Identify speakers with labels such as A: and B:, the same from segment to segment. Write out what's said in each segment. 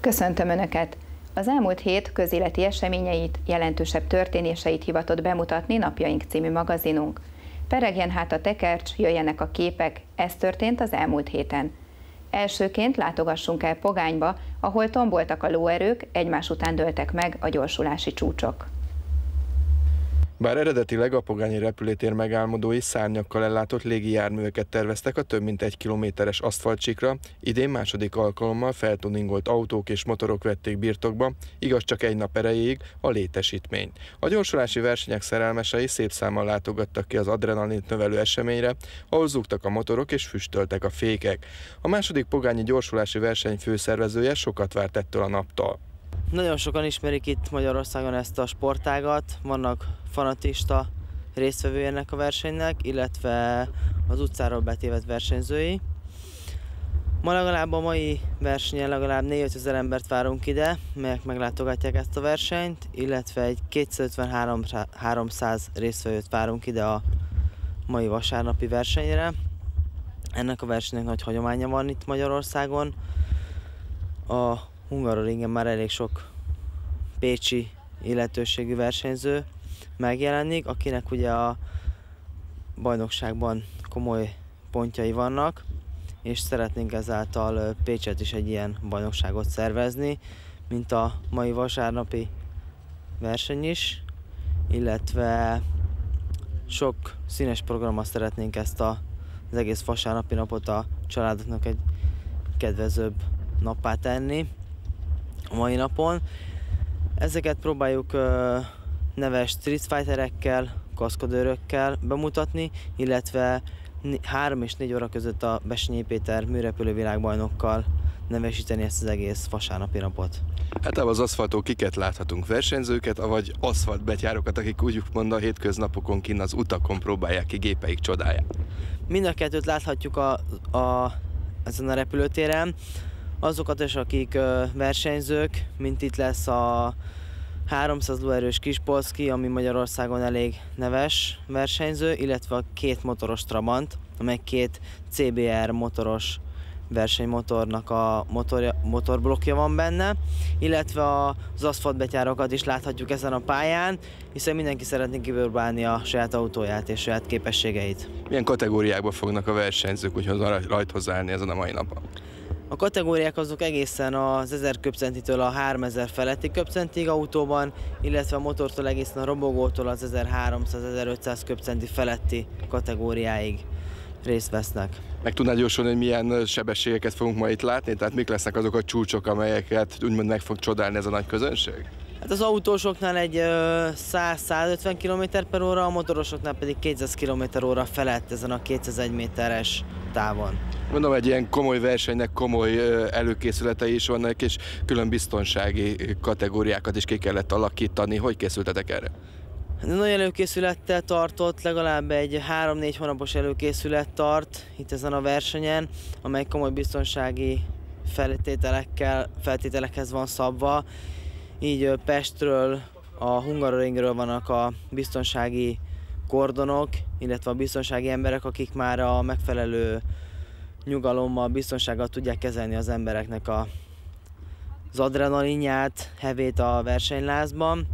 A: Köszöntöm Önöket! Az elmúlt hét közéleti eseményeit, jelentősebb történéseit hivatott bemutatni Napjaink című magazinunk. Peregjen hát a tekercs, jöjjenek a képek, ez történt az elmúlt héten. Elsőként látogassunk el Pogányba, ahol tomboltak a lóerők, egymás után dőltek meg a gyorsulási csúcsok.
B: Bár eredetileg a pogányi repülőtér megálmodói szárnyakkal ellátott légijárműveket terveztek a több mint 1 kilométeres aszfaltcsíkra, idén második alkalommal feltuningolt autók és motorok vették birtokba, igaz csak egy nap erejéig, a létesítményt. A gyorsulási versenyek szerelmesei szép számmal látogattak ki az adrenalint növelő eseményre, ahol zúgtak a motorok és füstöltek a fékek. A második pogányi gyorsulási verseny főszervezője sokat várt ettől a naptól.
C: Nagyon sokan ismerik itt Magyarországon ezt a sportágat, vannak fanatista résztvevői ennek a versenynek, illetve az utcáról betévedt versenyzői. Ma legalább a mai versenyen legalább 4-5 000 embert várunk ide, melyek meglátogatják ezt a versenyt, illetve egy 250-300 résztvevőt várunk ide a mai vasárnapi versenyre. Ennek a versenynek nagy hagyománya van itt Magyarországon. A Hungaroringen már elég sok pécsi illetőségű versenyző megjelenik, akinek ugye a bajnokságban komoly pontjai vannak, és szeretnénk ezáltal Pécset is egy ilyen bajnokságot szervezni, mint a mai vasárnapi verseny is, illetve sok színes programmal szeretnénk ezt az egész vasárnapi napot a családoknak egy kedvezőbb nappá tenni a mai napon. Ezeket próbáljuk neves street fighterekkel, kaszkadőrökkel bemutatni, illetve 3 és 4 óra között a Bessenyei Péter műrepülő világbajnokkal nevesíteni ezt az egész vasárnapi napot.
B: Általában az aszfalton kiket láthatunk, versenyzőket, vagy aszfaltbetyárokat, akik úgymond a hétköznapokon kinn az utakon próbálják ki gépeik csodáját?
C: Mind a kettőt láthatjuk ezen a repülőtéren. Azokat is, akik versenyzők, mint itt lesz a 300 lóerős Kispolszki, ami Magyarországon elég neves versenyző, illetve a 2 motoros Trabant, amely 2 CBR motoros versenymotornak a motorblokkja van benne, illetve az aszfaltbetyárokat is láthatjuk ezen a pályán, hiszen mindenki szeretné kipróbálni a saját autóját és saját képességeit.
B: Milyen kategóriákban fognak a versenyzők úgyhogy rajthoz állni ezen a mai napon?
C: A kategóriák azok egészen az 1000 köbcentitől a 3000 feletti köbcentig autóban, illetve a motortól egészen a robogótól az 1300-1500 köbcenti feletti kategóriáig részt vesznek.
B: Meg tudnád jósolni, hogy milyen sebességeket fogunk ma itt látni? Tehát mik lesznek azok a csúcsok, amelyeket úgymond meg fog csodálni ez a nagy közönség?
C: Hát az autósoknál egy 100-150 km/h, a motorosoknál pedig 200 km/h felett ezen a 201 méteres távon.
B: Mondom, egy ilyen komoly versenynek komoly előkészületei is vannak, és külön biztonsági kategóriákat is ki kellett alakítani. Hogy készültetek erre?
C: Nagy előkészülettel tartott, legalább egy 3-4 hónapos előkészület tart itt ezen a versenyen, amely komoly biztonsági feltételekhez van szabva. Így Pestről, a Hungaroringről vannak a biztonsági kordonok, illetve a biztonsági emberek, akik már a megfelelő nyugalommal, biztonsággal tudják kezelni az embereknek az adrenalinját, hevét a versenylázban,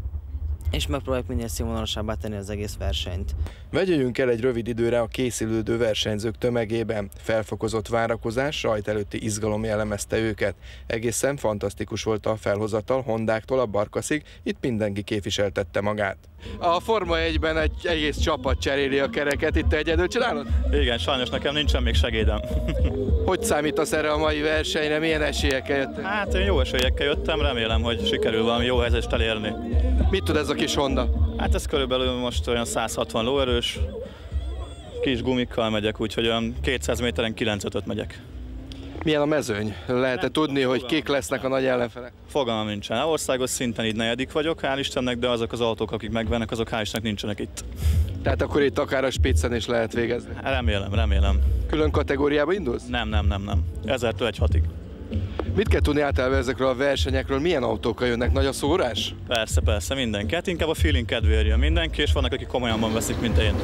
C: és megpróbáljuk minél színvonalasabbá tenni az egész versenyt.
B: Vegyüljünk el egy rövid időre a készülődő versenyzők tömegében. Felfokozott várakozás, rajt előtti izgalom jellemezte őket. Egészen fantasztikus volt a felhozatal Hondáktól a Barkaszig, itt mindenki képviseltette magát. A Forma 1-ben egy egész csapat cseréli a kereket, itt te egyedül csinálod?
D: Igen, sajnos nekem nincsen még segédem.
B: Hogy számítasz erre a mai versenyre, milyen esélyekkel jöttél?
D: Hát én jó esélyekkel jöttem, remélem, hogy sikerül valami jó helyzetet elérni.
B: Mit tud ez a kis Honda?
D: Hát ez körülbelül most olyan 160 lóerős, kis gumikkal megyek, úgyhogy olyan 200 méteren 9.5 megyek.
B: Milyen a mezőny? Lehet-e tudni, hogy kik lesznek a nagy ellenfelek?
D: Fogalmam nincsen. Országos szinten így 4. vagyok, hál' Istennek, de azok az autók, akik megvennek, azok hál' Istennek nincsenek itt.
B: Tehát akkor itt akár a Spitzen is lehet végezni?
D: Remélem.
B: Külön kategóriába indulsz?
D: Nem. 1000-től 1-6-ig.
B: Mit kell tudni általában ezekről a versenyekről? Milyen autókkal jönnek? Nagy a szórás?
D: Persze, mindenki. Hát inkább a feeling kedvéért jön mindenki, és vannak, akik komolyan veszik, mint én.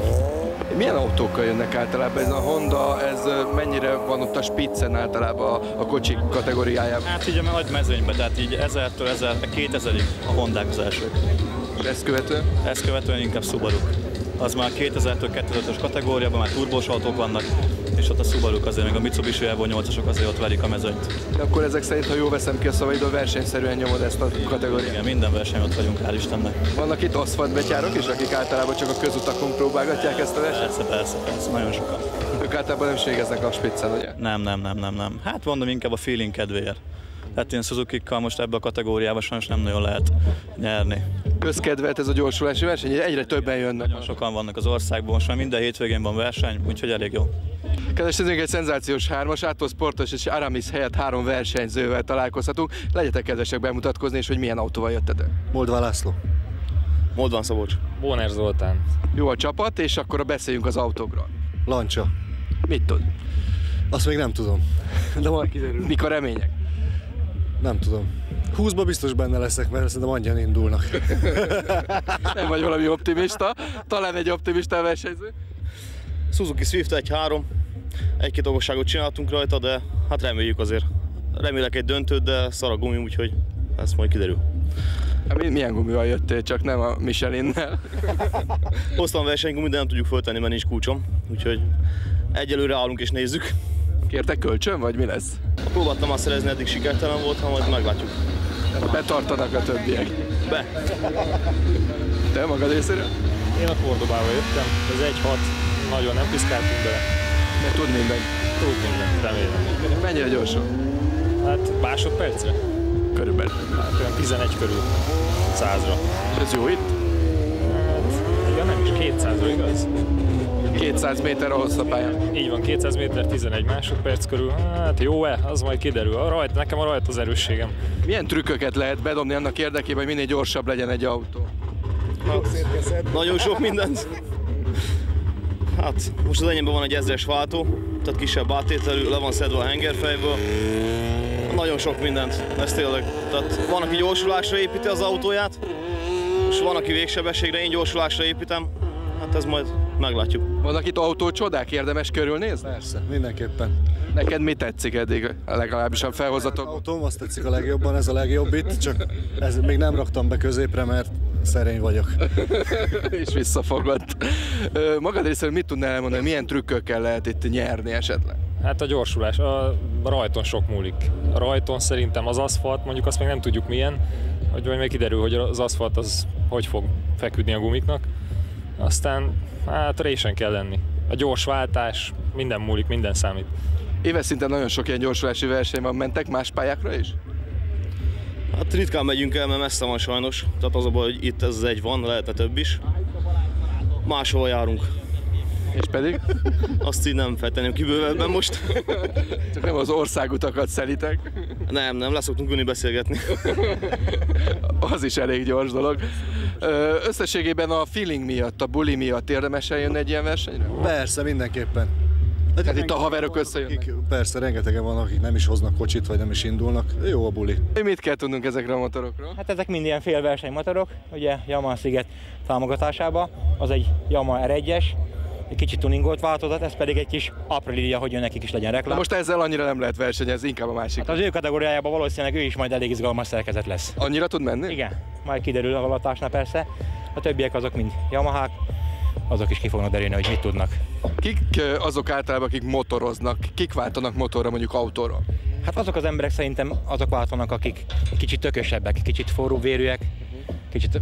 B: Milyen autókkal jönnek általában? Ez a Honda, ez mennyire van ott a spiccen általában a kocsi kategóriájában?
D: Hát így a nagy mezőnyben, tehát így 1000-től 2000-ig a Hondák az elsők.
B: Ezt követően?
D: Ezt követően inkább Subaru. Az már 2000-től 2005-ös kategóriában már turbós autók vannak, és ott a Subaru azért, még a Mitsubishi Evo 8-asok azért ott verik a mezőnyt.
B: De akkor ezek szerint, ha jól veszem ki a szavaidól, versenyszerűen nyomod ezt a kategóriát?
D: Igen, minden verseny ott vagyunk, hál' Istennek.
B: Vannak itt aszfaltbetyárok is, akik általában csak a közutakon próbálgatják ezt a versenyt?
D: Persze, nagyon sokan.
B: Ők általában nem ségeznek a spiccen, ugye?
D: Nem. Hát mondom, inkább a feeling kedvéért. Tehát én Suzuki-kkal most ebbe a kategóriába sajnos nem nagyon lehet nyerni.
B: Közkedvelt ez a gyorsulási verseny, egyre többen jönnek.
D: Nagyon sokan vannak az országban, most már minden hétvégén van verseny, úgyhogy elég jó.
B: Kedves nézőink, egy szenzációs hármas, Átó Sportos és Aramis helyett 3 versenyzővel találkozhatunk. Legyetek kedvesek bemutatkozni, és hogy milyen autóval jöttetek.
E: Moldva László.
F: Moldván Szabolcs.
G: Bóner Zoltán.
B: Jó a csapat, és akkor beszéljünk az autókról.
E: Lancia.
B: Mit tud?
E: Azt még nem tudom, de majd kiderül.
B: Mik a remények?
E: Nem tudom. 20-ba biztos benne leszek, mert szerintem annyian indulnak.
B: Nem vagy valami optimista? Talán egy optimista versenyző?
F: Suzuki Swift 1.3. Egy-két okosságot csináltunk rajta, de hát reméljük azért. Remélek egy döntőt, de szar a gumi, úgyhogy ez majd kiderül.
B: Milyen gumival jöttél, csak nem a Michelin-nel?
F: Hoztam versenygumit, de nem tudjuk föltenni, mert nincs kulcsom. Úgyhogy egyelőre állunk és nézzük.
B: Kértek kölcsön, vagy mi lesz?
F: Próbáltam azt szerezni, eddig sikertelen volt, ha majd meglátjuk.
B: Betartanak a többiek.
F: Be!
B: Te magad részéről?
G: Én a Cordobával jöttem, az 1.6, nagyon nem piszkáltunk bele.
B: De tud minden.
G: Tud mindent, remélem.
B: Mennyire gyorsan?
G: Hát másodpercre?
B: Körülbelül.
G: Hát olyan 11 körül 100-ra.
B: Ez jó itt?
G: Hát, igen, nem is 200-ra, igaz?
B: 200 méter a hosszabb pályán.
G: Így van, 200 méter, 11 másodperc körül. Hát jó-e? Az majd kiderül. Nekem a rajt az erősségem.
B: Milyen trükköket lehet bedobni annak érdekében, hogy minél gyorsabb legyen egy autó?
F: Hát, nagyon sok mindent. Hát, most az enyémben van egy 1000-es váltó, tehát kisebb áttételű, le van szedve a hengerfejből. Nagyon sok mindent, ez tényleg. Tehát van, aki gyorsulásra építi az autóját, és van, aki végsebességre, én gyorsulásra építem. Hát ez majd meglátjuk.
B: Vannak itt autócsodák, érdemes körülnézni?
E: Persze, mindenképpen.
B: Neked mi tetszik eddig, legalábbis a felhozatok?
E: Autóm, azt tetszik a legjobban, ez a legjobb itt, csak ez még nem raktam be középre, mert szerény vagyok.
B: És visszafogott. Magad részéről mit tudnál elmondani, milyen trükkökkel lehet itt nyerni esetleg?
G: Hát a gyorsulás, a rajton sok múlik. A rajton szerintem az aszfalt, mondjuk azt még nem tudjuk milyen, hogy majd még kiderül, hogy az aszfalt az hogy fog feküdni a gumiknak. Aztán hát résen kell lenni. A gyors váltás, minden múlik, minden számít.
B: Éves szinten nagyon sok ilyen gyorsulási verseny van, mentek más pályákra is?
F: Hát ritkán megyünk el, mert messze van sajnos. Tehát az a baj, hogy itt ez az egy van, lehetne több is. Máshol járunk.
B: És pedig?
F: Azt így nem fejteném ki bővebben most.
B: Csak nem az országutakat szelitek?
F: Nem, leszoktunk ülni beszélgetni.
B: Az is elég gyors dolog. Összességében a feeling miatt, a buli miatt érdemes eljönni egy ilyen versenyre?
E: Persze, mindenképpen.
B: Hát itt a haverok összejönnek.
E: Persze, rengetegen vannak, akik nem is hoznak kocsit, vagy nem is indulnak. Jó a buli.
B: Mit kell tudnunk ezekre a motorokról?
H: Hát ezek mind ilyen félversenymotorok, ugye Yamaha Sziget támogatásába. Az egy Yamaha R1-es, egy kicsit tuningolt változat, ez pedig egy kis Aprilia, hogy nekik is legyen reklám.
B: Na most ezzel annyira nem lehet versenyezni, inkább a másik.
H: Hát az ő kategóriájában valószínűleg ő is majd elég izgalmas szerkezet lesz.
B: Annyira tud menni?
H: Igen, majd kiderül a valatásnál persze. A többiek azok mind Yamahák, azok is ki fognak derülni, hogy mit tudnak.
B: Kik azok általában, akik motoroznak? Kik váltanak motorra, mondjuk autóra?
H: Hát azok az emberek szerintem azok váltanak, akik kicsit tökösebbek, kicsit forróvérűek, kicsit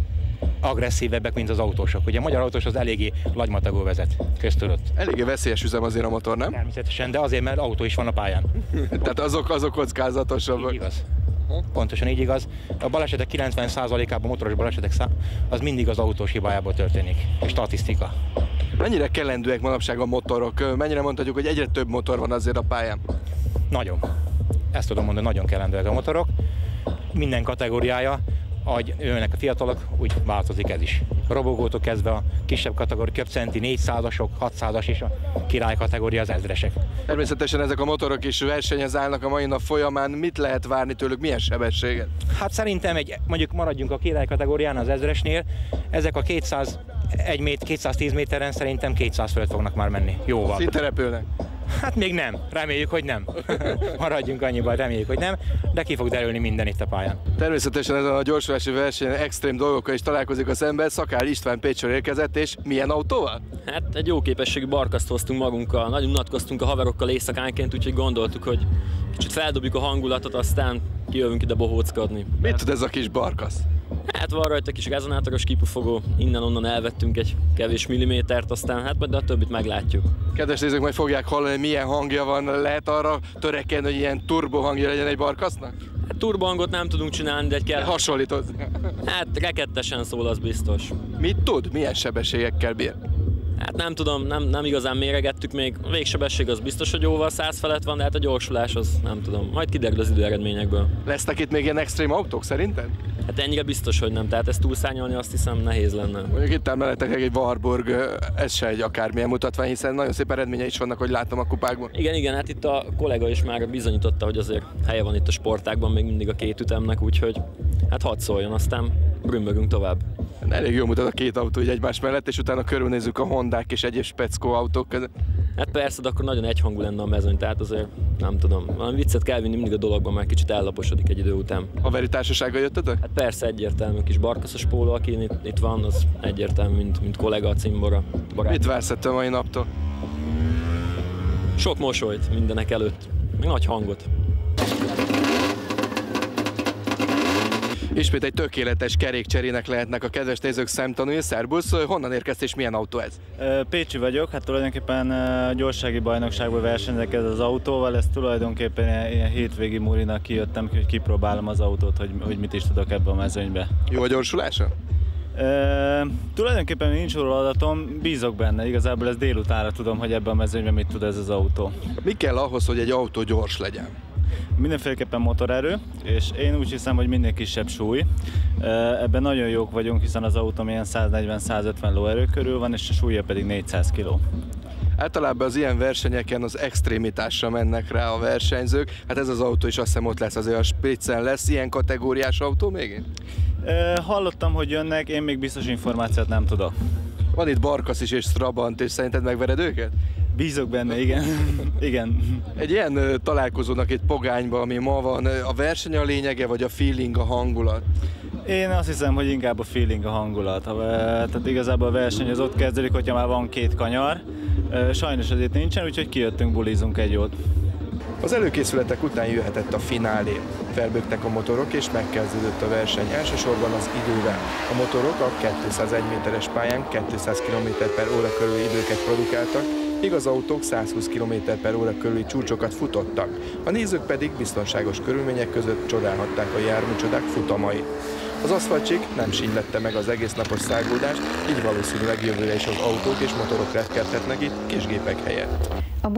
H: agresszívebbek, mint az autósok. Ugye a magyar autós az eléggé lagymatagú vezet, köztudott.
B: Eléggé veszélyes üzem azért a motor, nem?
H: Természetesen, de azért, mert autó is van a pályán.
B: Tehát azok kockázatosabbak.
H: Így igaz. Pontosan így igaz. A balesetek 90%-ában motoros balesetek az mindig az autós hibájából történik. Statisztika.
B: Mennyire kelendőek manapság a motorok? Mennyire mondhatjuk, hogy egyre több motor van azért a pályán?
H: Nagyon. Ezt tudom mondani, nagyon kelendőek a motorok. Minden kategóriája, ahogy jönnek a fiatalok, úgy változik ez is. A robogótól kezdve a kisebb kategória, köbcenti, 400-asok, 600-as is, a király kategória az 1000-esek.
B: Természetesen ezek a motorok is versenyez állnak a mai nap folyamán. Mit lehet várni tőlük, milyen sebességet?
H: Hát szerintem mondjuk maradjunk a király kategórián, az 1000-esnél, ezek a 200 210 méteren szerintem 200 fölött fognak már menni. Jóval.
B: Szinte repülnek.
H: Hát még nem, reméljük, hogy nem. Maradjunk annyiban, reméljük, hogy nem, de ki fog derülni minden itt a pályán.
B: Természetesen ezen a gyorsulási versenyen extrém dolgokkal is találkozik az ember. Szakál István Pécsről érkezett, és milyen autóval?
I: Hát egy jó képességű barkaszt hoztunk magunkkal, nagyon unatkoztunk a haverokkal éjszakánként, úgyhogy gondoltuk, hogy kicsit feldobjuk a hangulatot, aztán kijövünk ide bohóckodni.
B: Mit tud ez a kis barkasz?
I: Hát van rajta kis rezonátoros kipufogó, innen-onnan elvettünk egy kevés millimétert, aztán hát majd a többit meglátjuk.
B: Kedves nézők, majd fogják hallani, milyen hangja van, lehet arra törekedni, hogy ilyen turbo hangja legyen egy barkasznak?
I: Hát turbohangot nem tudunk csinálni, de egy kell.
B: Hasonlítod?
I: Hát rekettesen szól, az biztos.
B: Mit tud? Milyen sebességekkel bír?
I: Hát nem tudom, nem igazán méregettük még. A végsebesség az biztos, hogy jóval 100 felett van, de hát a gyorsulás az nem tudom. Majd kiderül az időeredményekből.
B: Lesznek itt még ilyen extrém autók szerinted?
I: Hát ennyire biztos, hogy nem. Tehát ezt túlszányolni azt hiszem nehéz lenne.
B: Mondjuk itt mellettek egy Warburg, ez se egy akármilyen mutatvány, hiszen nagyon szép eredményei is vannak, hogy látom a kupákban.
I: Igen, hát itt a kollega is már bizonyította, hogy azért helye van itt a sportágban még mindig a két ütemnek, úgyhogy hát hadd szóljon, aztán brümbögünk tovább.
B: Elég jól mutat a két autó így egymás mellett, és utána körülnézzük a Hondák és egyéb speckó autók között.
I: Hát persze, de akkor nagyon egyhangú lenne a mezőny, tehát azért nem tudom. Valami viccet kell vinni mindig a dologban, mert kicsit ellaposodik egy idő után.
B: Haveri társasággal jöttetek?
I: Hát persze, egyértelmű kis barkaszos póló, aki itt van, az egyértelmű, mint kollega a cimbora. Barát.
B: Mit vársz ettől a mai naptól?
I: Sok mosolyt mindenek előtt, meg nagy hangot.
B: Ismét egy tökéletes kerékcserének lehetnek a kedves nézők szemtanúi. Szerbusz, honnan érkeztél és milyen autó ez?
J: Pécsi vagyok, hát tulajdonképpen gyorsági bajnokságból versenyzek ez az autóval, ez tulajdonképpen ilyen hétvégi múlinak kijöttem, hogy kipróbálom az autót, hogy mit is tudok ebbe a mezőnybe.
B: Jó a gyorsulása?
J: Tulajdonképpen nincs róla adatom, bízok benne, igazából ez délutánra tudom, hogy ebben a mezőnyben mit tud ez az autó.
B: Mi kell ahhoz, hogy egy autó gyors legyen?
J: Mindenféleképpen motorerő, és én úgy hiszem, hogy minél kisebb súly. Ebben nagyon jók vagyunk, hiszen az autóm ilyen 140-150 lóerő körül van, és a súlya pedig 400 kg.
B: Általában az ilyen versenyeken az extrémitásra mennek rá a versenyzők. Hát ez az autó is azt hiszem ott lesz, azért a Spritzen lesz ilyen kategóriás autó még?
J: Hallottam, hogy jönnek, én még biztos információt nem tudok.
B: Van itt Barkasz is és Strabant, és szerinted megvered őket?
J: Bízok benne, igen. Igen.
B: Egy ilyen találkozónak itt Pogányban, ami ma van, a verseny a lényege, vagy a feeling, a hangulat?
J: Én azt hiszem, hogy inkább a feeling, a hangulat. Tehát igazából a verseny az ott kezdődik, hogyha már van két kanyar. Sajnos ezért nincsen, úgyhogy kijöttünk, bulizunk egy jót.
B: Az előkészületek után jöhetett a finálé. Felbőgtek a motorok és megkezdődött a verseny. Elsősorban az idővel. A motorok a 201 méteres pályán 200 km/h körüli időket produkáltak, míg az autók 120 km/h körüli csúcsokat futottak. A nézők pedig biztonságos körülmények között csodálhatták a járműcsodák futamait. Az aszfaltcsík nem sínylette meg az egész napos száguldást, így valószínűleg jövőre is az autók és motorok repkedhetnek itt kisgépek helyett.
A: A